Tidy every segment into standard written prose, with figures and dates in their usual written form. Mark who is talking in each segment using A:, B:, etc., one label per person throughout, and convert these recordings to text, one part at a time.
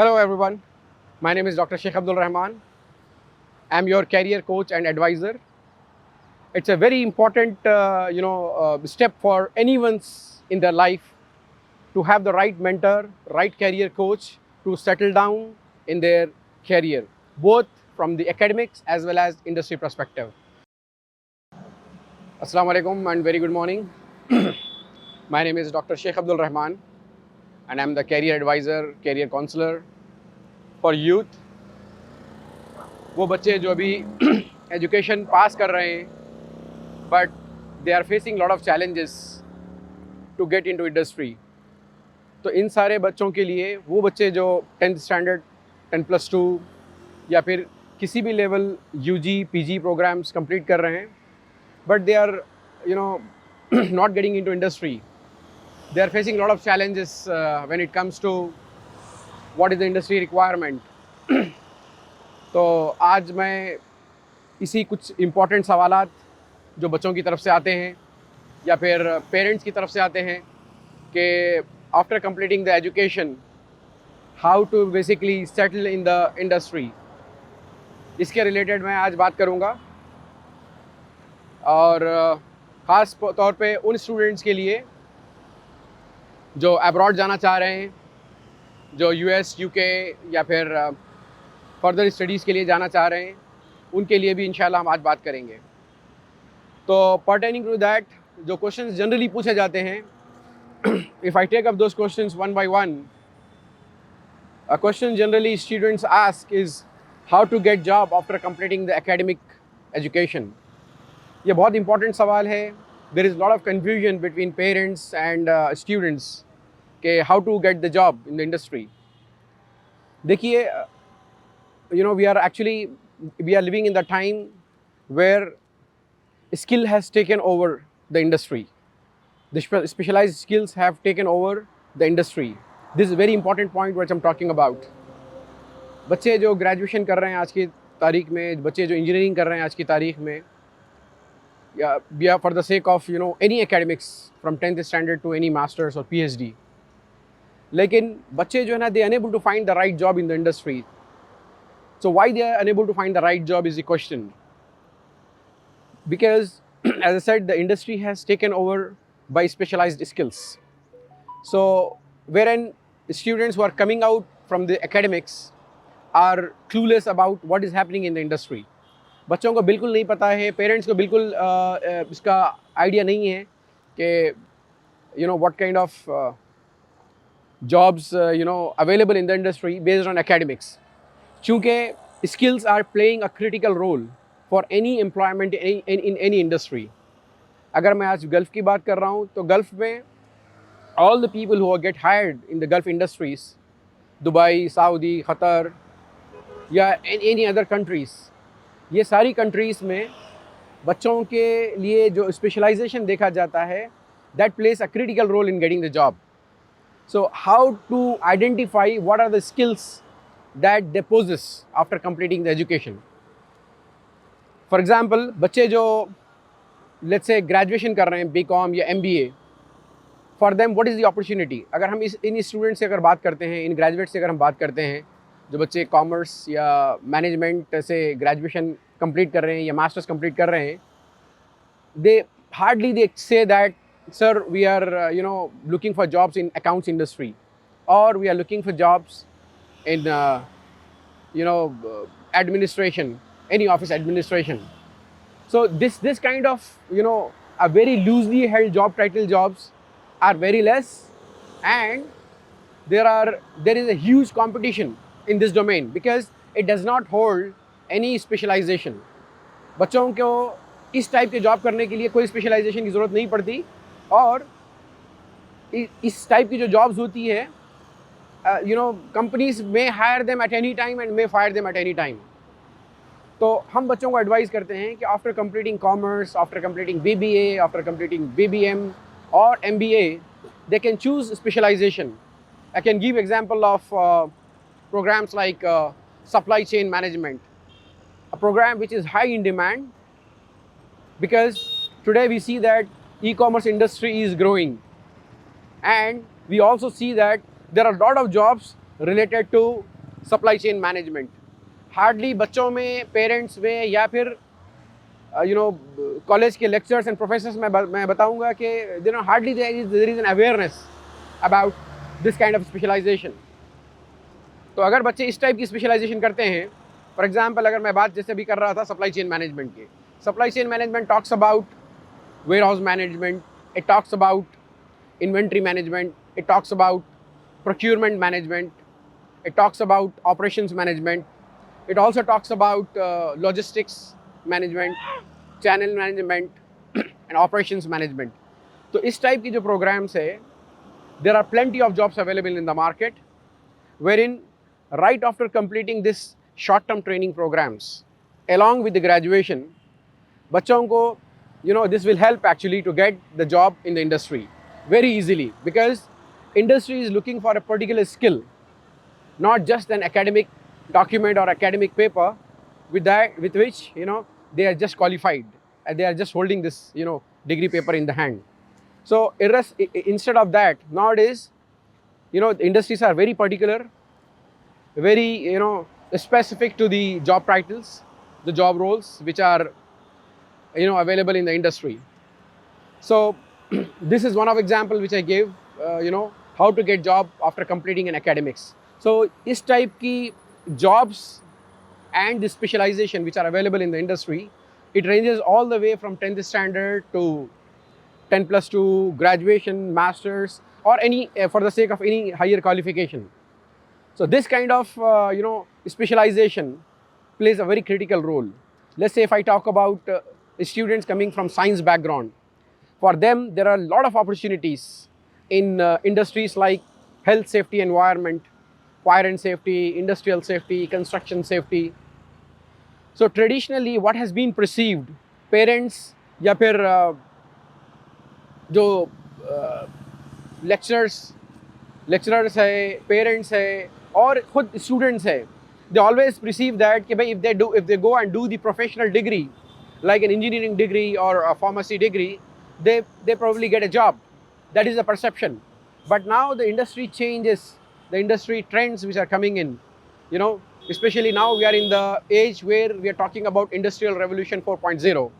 A: Hello everyone, my name is Dr. Sheikh Abdul Rahman. I'm your career coach and advisor. It's a very important step for anyone's in their life to have the right mentor, right career coach to settle down in their career, both from the academics as well as industry perspective. Assalamu alaikum and very good morning. My name is Dr. Sheikh Abdul Rahman and I'm the career advisor, career counselor for youth. वो बच्चे जो अभी education पास कर रहे हैं but they are facing lot of challenges to get into industry. तो इन सारे बच्चों के लिए वो बच्चे जो 10th स्टैंडर्ड 10+2 या फिर किसी भी level UG PG programs complete कर रहे हैं but they are not getting into industry, they are facing lot of challenges when it comes to what is the industry requirement. तो आज मैं इसी कुछ इम्पॉर्टेंट सवालात जो बच्चों की तरफ से आते हैं या फिर पेरेंट्स की तरफ से आते हैं कि after completing the education how to basically settle in the industry, इसके रिलेटेड मैं आज बात करूंगा। और ख़ास तौर पे उन स्टूडेंट्स के लिए जो अब्रॉड जाना चाह रहे हैं, जो यूएस यूके या फिर फर्दर स्टडीज़ के लिए जाना चाह रहे हैं, उनके लिए भी इंशाल्लाह हम आज बात करेंगे। तो पर्टेनिंग टू दैट जो क्वेश्चंस जनरली पूछे जाते हैं, if I take up those questions one by one, a question generally students ask is how to get job after completing the academic education. ये बहुत इंपॉर्टेंट सवाल है। There is lot of confusion between parents and students के how to get the job in the industry. देखिए, we are living in the time where skill has taken over the industry. The specialized skills have taken over the industry. This is a very important point which I'm talking about. बच्चे जो graduation कर रहे हैं आज की तारीख में, बच्चे जो इंजीनियरिंग कर रहे हैं आज की तारीख में, या for the sake of any academics from 10th standard to any masters और पीएचडी, लेकिन बच्चे जो है ना, they unable to find the right job in the industry. So why they are unable to find the right job is the question. Because as I said, the industry has taken over by specialized skills. So wherein students who are coming out from the academics are clueless about what is happening in the industry. बच्चों को बिल्कुल नहीं पता है, parents को बिल्कुल इसका idea नहीं है कि what kind of jobs available in the industry based on academics. चूँकि skills are playing a critical role for any employment in any industry. अगर मैं आज गल्फ़ की बात कर रहा हूँ तो गल्फ़ में all the people who get hired in the Gulf industries, Dubai, Saudi, क़तर या any other countries, ये सारी countries में बच्चों के लिए जो specialization देखा जाता है, that plays a critical role in getting the job. So how to identify what are the skills that they possess after completing the education. For example, बच्चे जो let's say graduation कर रहे हैं BCom या MBA, for them what is the opportunity? अगर हम इन student से अगर बात करते हैं, इन ग्रेजुएट से अगर हम बात करते हैं, जो बच्चे कॉमर्स या मैनेजमेंट से ग्रेजुएशन कंप्लीट कर रहे हैं या मास्टर्स कंप्लीट कर रहे हैं, they hardly say that sir we are looking for jobs in accounts industry, or we are looking for jobs in administration, any office administration. So this kind of a very loosely held job title jobs are very less, and there is a huge competition in this domain because it does not hold any specialization. बच्चों को इस type के job करने के लिए कोई specialisation की ज़रूरत नहीं पड़ती, और इस टाइप की जो जॉब्स होती है companies may hire them at any time and may fire them at any time. तो हम बच्चों को एडवाइस करते हैं कि after completing commerce, after completing BBA, after completing BBM और MBA, they can choose specialization. I can give example of programs like supply chain management, a program which is high in demand because today we see that e-commerce industry is growing, and we also see that there are a lot of jobs related to supply chain management. Hardly बच्चों में, parents में, या फिर college के lectures and professors में मैं बताऊंगा कि hardly there is an awareness about this kind of specialization. तो अगर बच्चे इस टाइप की स्पेशलाइजेशन करते हैं, फॉर एग्जांपल अगर मैं बात जैसे भी कर रहा था सप्लाई चेन मैनेजमेंट की, supply chain management talks about warehouse management, it talks about inventory management, it talks about procurement management, it talks about operations management, it also talks about logistics management, channel management and operations management. तो इस type की जो programmes है, there are plenty of jobs available in the market, wherein right after completing this short term training programs along with the graduation, बच्चों को this will help actually to get the job in the industry very easily, because industry is looking for a particular skill, not just an academic document or academic paper with which they are just qualified and they are just holding this degree paper in the hand. So instead of that, nowadays the industries are very particular, very specific to the job titles, the job roles which are available in the industry. So this is one of example which I gave, how to get job after completing an academics. So इस type की jobs and the specialization which are available in the industry, it ranges all the way from 10th standard to 10+2, graduation, masters, or any for the sake of any higher qualification. So this kind of specialization plays a very critical role. Let's say if I talk about students coming from science background, for them there are a lot of opportunities in industries like health, safety, environment, fire and safety, industrial safety, construction safety. So traditionally what has been perceived, parents या फिर जो lecturers है, parents है, और खुद students है, they always perceive that कि भाई if they go and do the professional degree like an engineering degree or a pharmacy degree, they probably get a job. That is the perception. But now the industry changes, the industry trends which are coming in, especially now we are in the age where we are talking about Industrial Revolution 4.0.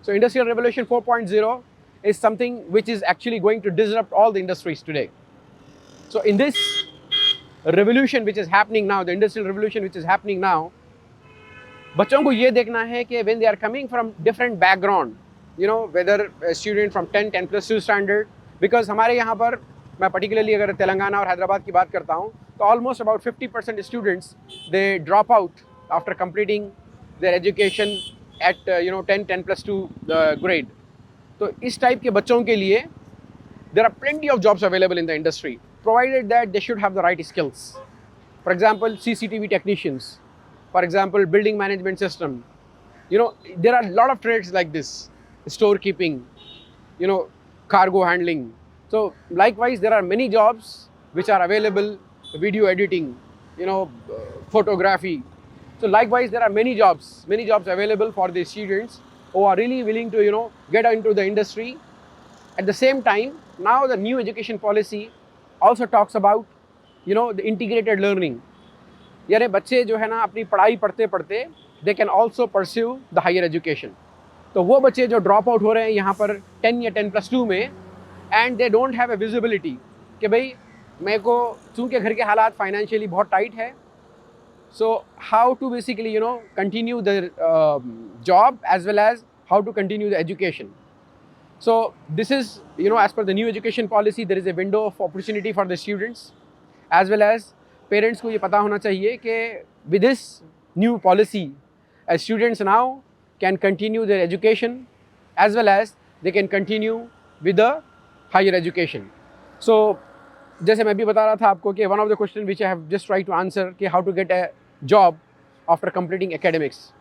A: So Industrial Revolution 4.0 is something which is actually going to disrupt all the industries today. So in this revolution which is happening now, the industrial revolution which is happening now, बच्चों को ये देखना है कि when they are coming from different background, whether a student from 10+2 standard, because हमारे यहाँ पर, मैं particularly अगर तेलंगाना और हैदराबाद की बात करता हूँ, तो almost about 50% students they drop out after completing their education at 10+2 grade. तो इस टाइप के बच्चों के लिए there are plenty of jobs available in the industry, provided that they should have the right skills. For example, CCTV technicians, for example, building management system. There are a lot of trades like this, storekeeping, cargo handling. So likewise, there are many jobs which are available, video editing, photography. So likewise, there are many jobs available for the students who are really willing to, get into the industry. At the same time, now the new education policy also talks about, the integrated learning. यानी बच्चे जो है ना अपनी पढ़ाई पढ़ते पढ़ते they can also pursue the higher education. तो वो बच्चे जो ड्रॉप आउट हो रहे हैं यहाँ पर 10 या 10+2 में, and they don't have a visibility कि भाई मेरे को चूँकि घर के हालात फाइनेंशियली बहुत टाइट है, so how to basically continue the job as well as how to continue the education. So this is, as per the new education policy, there is a window of opportunity for the students, as well as parents को ये पता होना चाहिए कि with this new policy, as students now can continue their education as well as they can continue with the higher education. So जैसे मैं भी बता रहा था आपको कि one of the question which I have just tried to answer कि how to get a job after completing academics.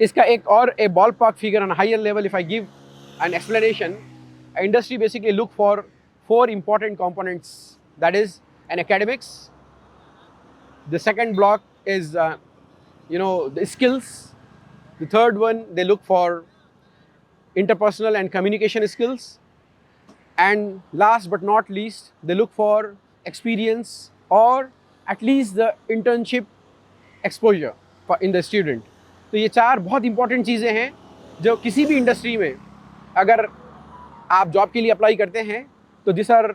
A: इसका एक और a ballpark figure on a higher level, if I give an explanation, industry basically look for 4 important components. That is an academics. The second block is the skills. The third one, they look for interpersonal and communication skills. And last but not least, they look for experience or at least the internship exposure for in the student. तो ये 4 बहुत important चीज़ें हैं जो किसी भी industry में अगर आप जॉब के लिए अप्लाई करते हैं तो this are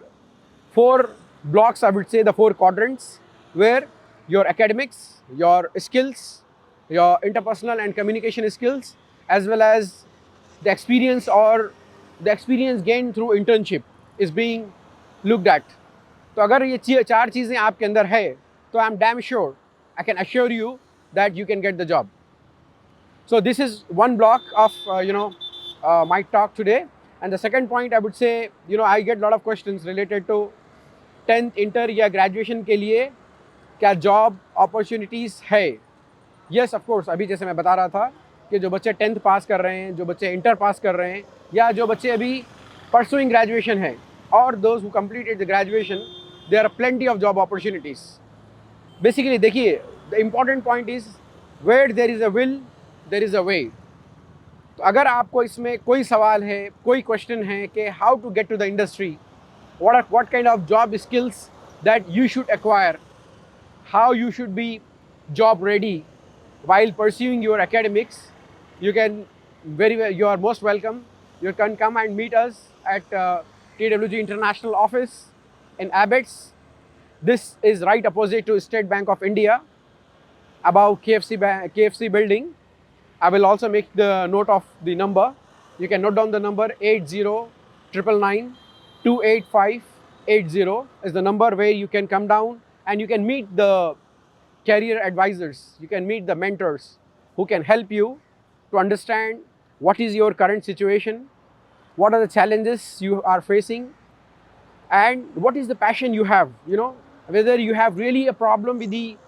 A: 4 blocks, I would say the 4 quadrants where your academics, your skills, your interpersonal and communication skills, as well as the experience or the experience gained through internship is being looked at. तो अगर ये 4 चीज़ें आपके अंदर है तो I am damn sure, I can assure you that you can get the job. So this is one block of my talk today. And the second point I would say, I get a lot of questions related to 10th inter या graduation के लिए क्या job opportunities है. Yes of course, अभी जैसे मैं बता रहा था कि जो बच्चे 10th पास कर रहे हैं, जो बच्चे इंटर पास कर रहे हैं, या जो बच्चे अभी परसुइंग ग्रेजुएशन है, और those who completed the graduation, there are plenty of job opportunities. Basically देखिए, the important point is where there is a will there is a way. तो अगर आपको इसमें कोई सवाल है, कोई क्वेश्चन है कि how to get to the industry, what kind of job skills that you should acquire, how you should be job ready while pursuing your academics, you can you are most welcome. You can come and meet us at TWG International Office in Abbots. This is right opposite to State Bank of India, above KFC building. I will also make the note of the number. You can note down the number 809999 28580 is the number where you can come down and you can meet the career advisors, you can meet the mentors who can help you to understand what is your current situation, what are the challenges you are facing, and what is the passion you have, whether you have really a problem with the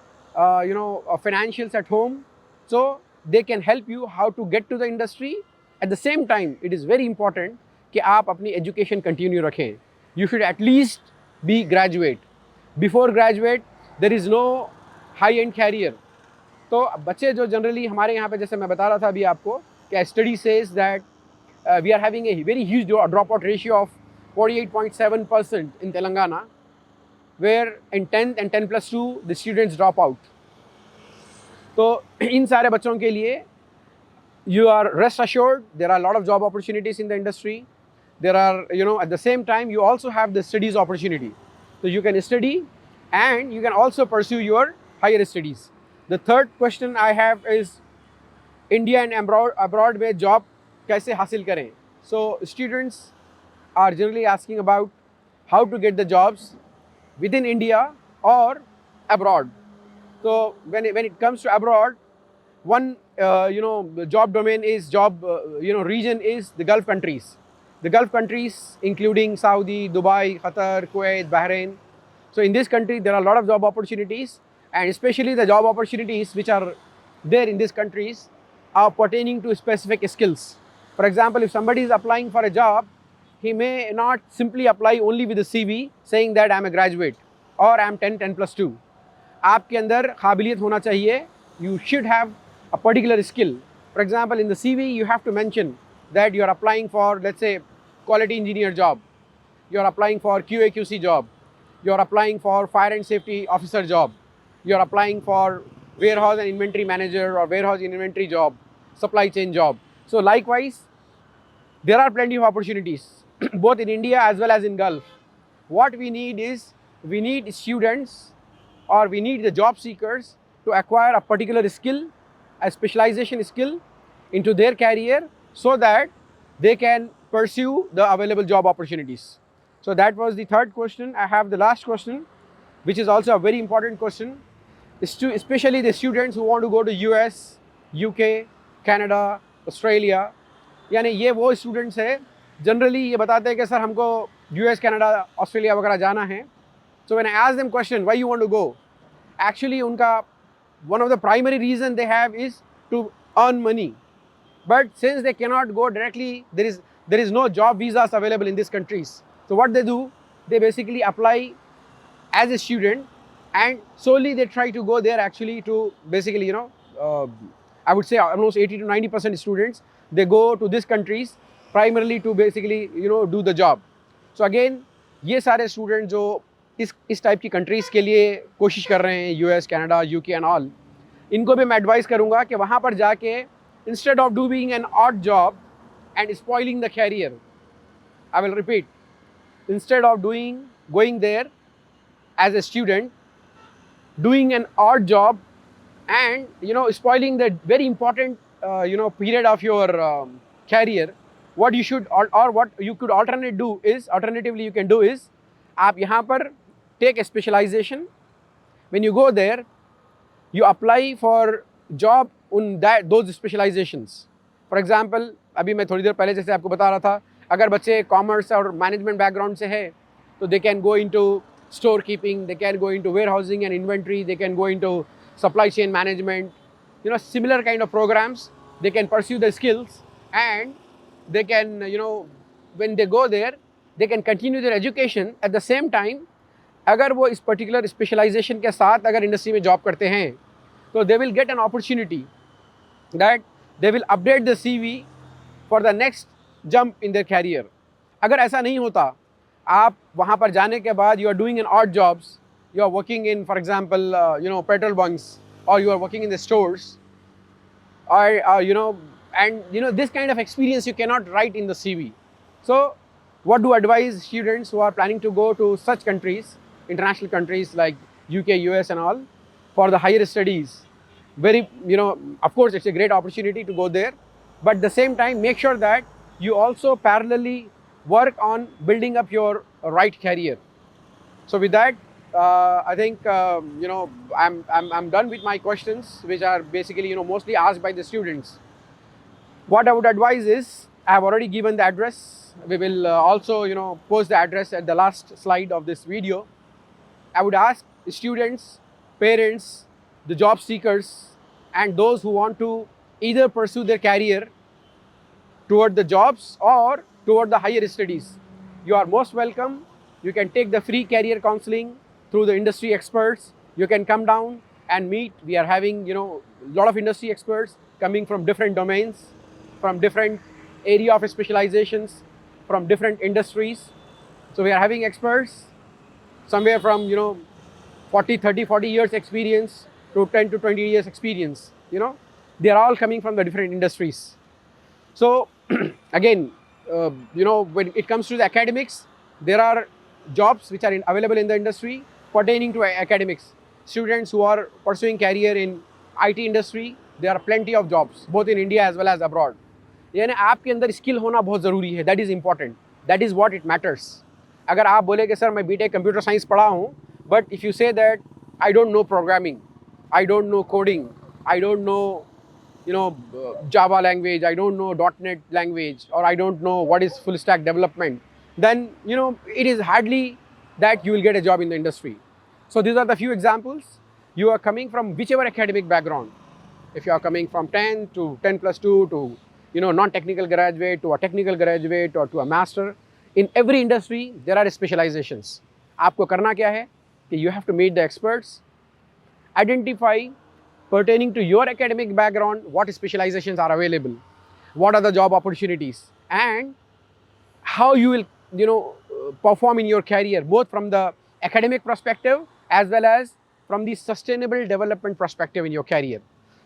A: financials at home. So they can help you how to get to the industry. At the same time, it is very important कि आप अपनी education continue रखें. You should at least be graduate. Before graduate there is no high end career. तो बच्चे जो generally हमारे यहाँ पे, जैसे मैं बता रहा था अभी आपको, कि study says that we are having a very huge drop out ratio of 48.7% in Telangana, where in 10th and 10+2 the students drop out. तो इन सारे बच्चों के लिए you are rest assured there are a lot of job opportunities in the industry. There are, at the same time, you also have the studies opportunity. So you can study and you can also pursue your higher studies. The third question I have is India and abroad में job कैसे हासिल करें. So students are generally asking about how to get the jobs within India or abroad. So when it comes to abroad, one the job domain is region is the Gulf countries. The Gulf countries including Saudi, Dubai, Qatar, Kuwait, Bahrain. So in this country there are a lot of job opportunities, and especially the job opportunities which are there in these countries are pertaining to specific skills. For example, if somebody is applying for a job, he may not simply apply only with a CV saying that I am a graduate or I am 10+2. आपके अंदर काबिलियत होना चाहिए. You should have a particular skill. For example, in the CV, you have to mention that you are applying for, let's say, quality engineer job. You are applying for QA/QC job. You are applying for fire and safety officer job. You are applying for warehouse and inventory manager or warehouse and inventory job, supply chain job. So likewise, there are plenty of opportunities, both in India as well as in Gulf. What we need is, we need students or we need the job seekers to acquire a particular skill, a specialization skill into their career, so that they can pursue the available job opportunities. So that was the third question. I have the last question, which is also a very important question, especially the students who want to go to US, UK, Canada, Australia. यानी ये वो students है generally ये बताते हैं कि sir हमको US, Canada, Australia वगैरह जाना है. So when I ask them question, why you want to go, actually उनका one of the primary reason they have is to earn money. But since they cannot go directly, there is no job visas available in these countries. So what they do, they basically apply as a student, and solely they try to go there actually to basically, I would say almost 80 to 90% students, they go to these countries primarily to basically, do the job. So again, ये सारे students जो इस type की countries के लिए कोशिश कर रहे हैं, US, Canada, UK and all, इनको भी मैं एडवाइस करूँगा कि वहाँ पर जाके instead of doing an odd job and spoiling the career, I will repeat, instead of going there as a student, doing an odd job and spoiling the very important period of your career, what you should or what you could alternatively you can do is आप यहाँ पर take a specialization. When you go there, you apply for job on those specializations. For example, अभी मैं थोड़ी देर पहले जैसे आपको बता रहा था, अगर बच्चे कॉमर्स और मैनेजमेंट बैकग्राउंड से है तो they can go into store keeping, they can go into warehousing and inventory, they can go into supply chain management, similar kind of programs. They can pursue the skills and they can, when they go there, they can continue their education at the same time. अगर वो इस particular specialisation के साथ अगर industry में job करते हैं तो they will get an opportunity that they will update the CV for the next jump in their career. अगर ऐसा नहीं होता, आप वहाँ पर जाने के बाद you are doing an odd jobs, you are working in, for example, petrol bunks, or you are working in the stores, or and this kind of experience you cannot write in the CV. So what do I advise students who are planning to go to such countries, international countries like UK, US and all, for the higher studies? Very, of course it's a great opportunity to go there, but at the same time make sure that you also parallelly work on building up your right career. So with that, I think I'm done with my questions, which are basically mostly asked by the students. What I would advise is, I have already given the address. We will also post the address at the last slide of this video. I would ask students, parents, the job seekers, and those who want to either pursue their career toward the jobs or toward the higher studies. You are most welcome. You can take the free career counseling through the industry experts. You can come down and meet. We are having a lot of industry experts coming from different domains, from different area of specializations, from different industries. So we are having experts somewhere from 40 years experience to 10 to 20 years experience. They are all coming from the different industries. So again, when it comes to the academics, there are jobs which are available in the industry pertaining to academics. Students who are pursuing career in IT industry, there are plenty of jobs both in India as well as abroad. यानी आपके अंदर skill होना बहुत ज़रूरी है. That is important. That is what it matters. अगर आप बोले कि सर मैं BTech कंप्यूटर साइंस पढ़ा हूँ, but if you say that I don't know programming, I don't know coding, I don't know Java language, I don't know .NET language, or I don't know what is full stack development, then it is hardly that you will get a job in the industry. So these are the few examples. You are coming from whichever academic background. If you are coming from 10 to 10+2 to non-technical graduate to a technical graduate or to a master, in every industry there are specializations. आपको करना क्या है कि you have to meet the experts, identify pertaining to your academic background what specializations are available, what are the job opportunities, and how you will perform in your career, both from the academic perspective as well as from the sustainable development perspective in your career.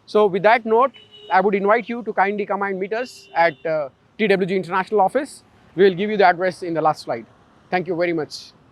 A: So with that note, I would invite you to kindly come and meet us at TWG International Office. We will give you the address in the last slide. Thank you very much.